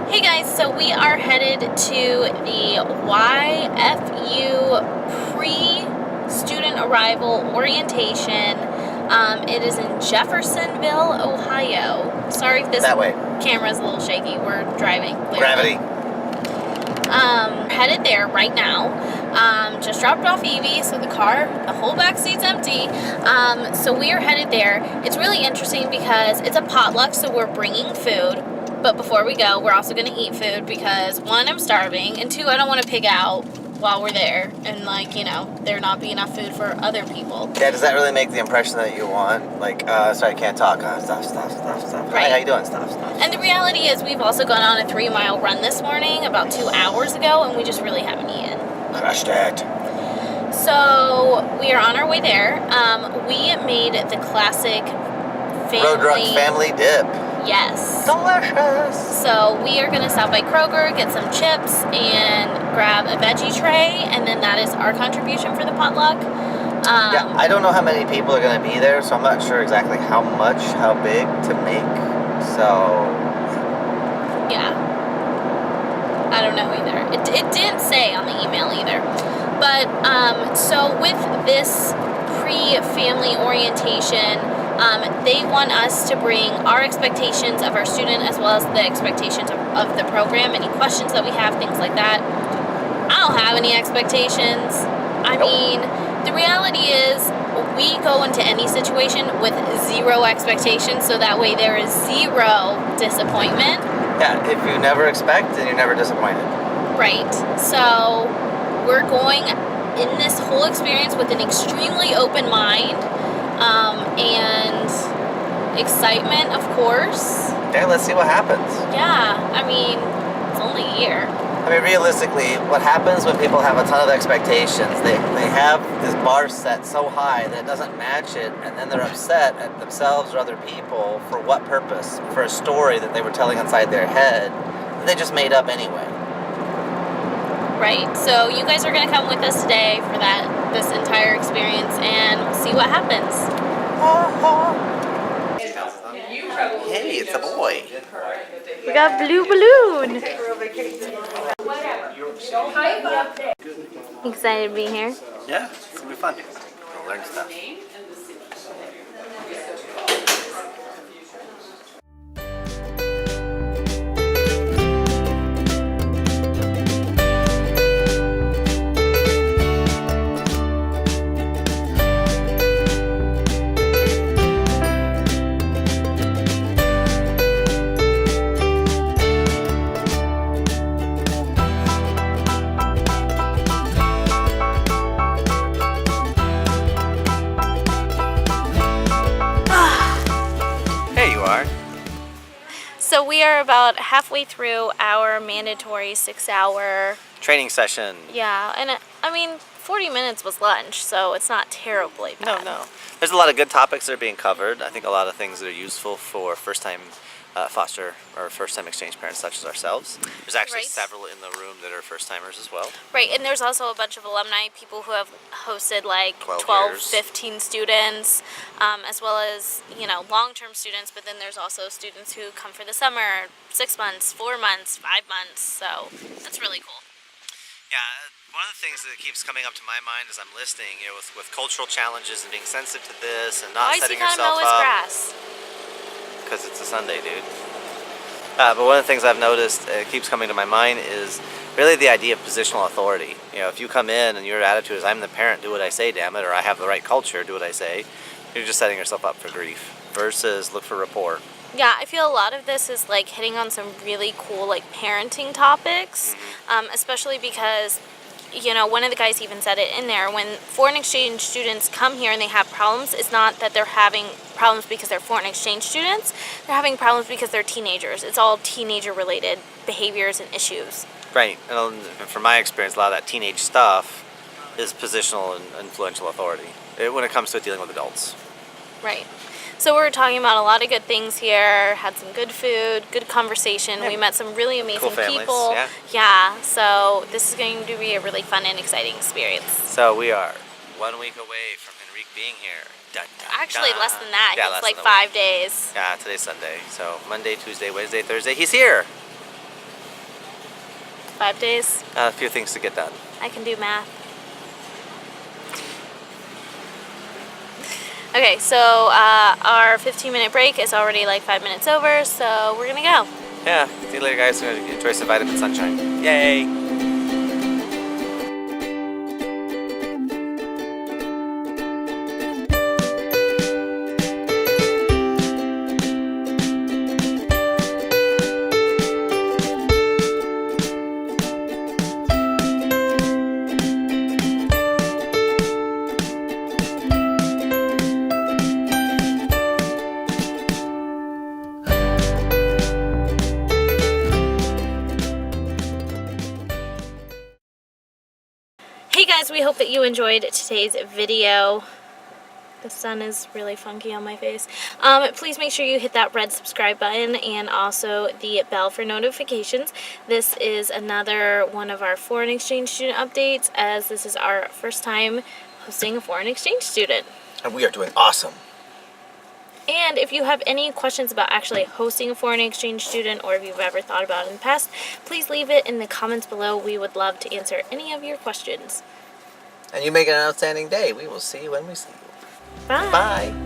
Hey guys, so we are headed to the YFU pre-student arrival orientation. It is in Jeffersonville, Ohio. Sorry if this camera is a little shaky. We're driving. Clearly. Gravity. Headed there right now. Just dropped off Evie, so the whole back seat's empty. So we are headed there. It's really interesting because it's a potluck, so we're bringing food. But before we go, we're also going to eat food because, one, I'm starving, and two, I don't want to pig out while we're there and, there not be enough food for other people. Yeah, does that really make the impression that you want? Like, sorry, I can't talk. Stuff. Right. Hi, how you doing? Stuff. And the reality is we've also gone on a 3-mile run this morning about 2 hours ago, and we just really haven't eaten. Crushed it. So we are on our way there. We made the classic Roadruck family dip. Yes. Delicious. So we are going to stop by Kroger, get some chips, and grab a veggie tray, and then that is our contribution for the potluck. Yeah, I don't know how many people are going to be there, so I'm not sure exactly how big to make. So, yeah. I don't know either. It didn't say on the email either. But, so with this pre-family orientation, they want us to bring our expectations of our student as well as the expectations of the program, any questions that we have, things like that. I don't have any expectations. I mean, the reality is we go into any situation with zero expectations, so that way there is zero disappointment. Yeah, if you never expect, then you're never disappointed. Right. So we're going in this whole experience with an extremely open mind. And excitement, of course. Okay, let's see what happens. Yeah, I mean, it's only a year. I mean, realistically, what happens when people have a ton of expectations, they have this bar set so high that it doesn't match it, and then they're upset at themselves or other people for what purpose? For a story that they were telling inside their head that they just made up anyway. Right, so you guys are going to come with us today for this entire experience, and we'll see what happens. Hey, it's a boy. We got blue balloon. Excited to be here? Yeah, it's going to be fun. We'll learn stuff. So we are about halfway through our mandatory 6-hour training session. Yeah, and 40 minutes was lunch, so it's not terribly bad. No. There's a lot of good topics that are being covered. I think a lot of things that are useful for first-time foster or first-time exchange parents such as ourselves. There's actually several in the room that are first-timers as well. Right, and there's also a bunch of alumni, people who have hosted like 12 15 students, as well as, long-term students, but then there's also students who come for the summer, 6 months, 4 months, 5 months, so that's really cool. Yeah, one of the things that keeps coming up to my mind as I'm listening, with cultural challenges and being sensitive to this and not setting yourself up. Grass? Because it's a Sunday, dude. But one of the things I've noticed keeps coming to my mind is really the idea of positional authority. If you come in and your attitude is, I'm the parent, do what I say, damn it, or I have the right culture, do what I say, you're just setting yourself up for grief versus look for rapport. Yeah, I feel a lot of this is like hitting on some really cool parenting topics, especially because one of the guys even said it in there, when foreign exchange students come here and they have problems, it's not that they're having problems because they're foreign exchange students, they're having problems because they're teenagers. It's all teenager-related behaviors and issues. Right, and from my experience, a lot of that teenage stuff is positional and influential authority when it comes to dealing with adults. Right. So we were talking about a lot of good things here, had some good food, good conversation. Yeah. We met some really amazing people. Yeah, so this is going to be a really fun and exciting experience. So we are 1 week away from Enrique being here. Dun, dun, Actually, dun. less than that. Yeah, it's like 5 days. Yeah, today's Sunday. So Monday, Tuesday, Wednesday, Thursday, he's here. 5 days. A few things to get done. I can do math. Okay, so our 15-minute break is already like 5 minutes over, so we're gonna go. Yeah, see you later, guys. Enjoy some vitamin sunshine. Yay! Hey guys, we hope that you enjoyed today's video. The sun is really funky on my face. Please make sure you hit that red subscribe button and also the bell for notifications. This is another one of our foreign exchange student updates, as this is our first time hosting a foreign exchange student. And we are doing awesome. And if you have any questions about actually hosting a foreign exchange student, or if you've ever thought about it in the past, please leave it in the comments below. We would love to answer any of your questions. And you make it an outstanding day. We will see you when we see you. Bye. Bye.